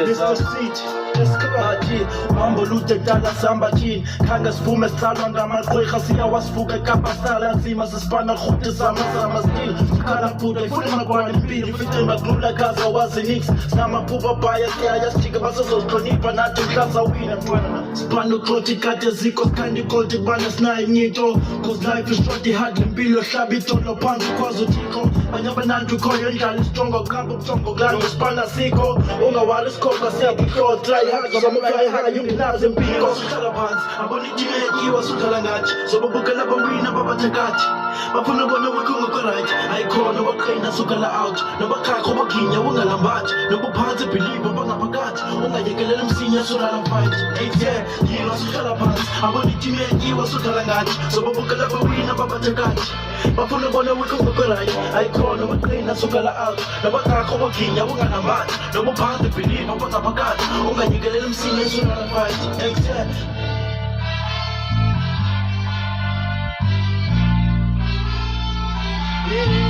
Mr. City, esikhathi uhambo lude dala sihamba thini khange sivume sihlalwa ngamaqweqa siyawasivuka ekapa sihlala nzima sisibana rhuti samazama stil sikhala bhuda ifuna imagwana impilo ifice maglula kaza wazi nix sinamaphupha bhaya siyaya sijike basezozihlonipha nathi mhlaza wina mfana sibana uxothi kade zikho sikhanda ikoti bana sinayo inyinto cause life is short ihard lempilo hlaba itolo phansi ukwazi uthixo banyabanantu ikhoyo endlala isitrongo kuhamba ubuthongo kulanda sibana sikho ungawali isikhopha siyakuhlola try hard zamafly high ungenazo empilo sihlala phansi abona ijime yekiwa sudlala ngathi sobabukela bawina babathakathi bafuna bona wekho ngokoright ayikhona baqina sukela out nobakhakho baginya ungalambathi nobuphansi believe bangaphakathi ungayekelela msinya sulala fight yeah yilo sihlala phansi abona ijime yekiwa sudlala ngathi sobabukela bawina babathakathi bafuna bona wekho ngokoright ayikhona baqina sukela out nobakhakho baginya ungalambathi nobuphansi believe bangaphakathi ungayekelela msinya sulala fight yeah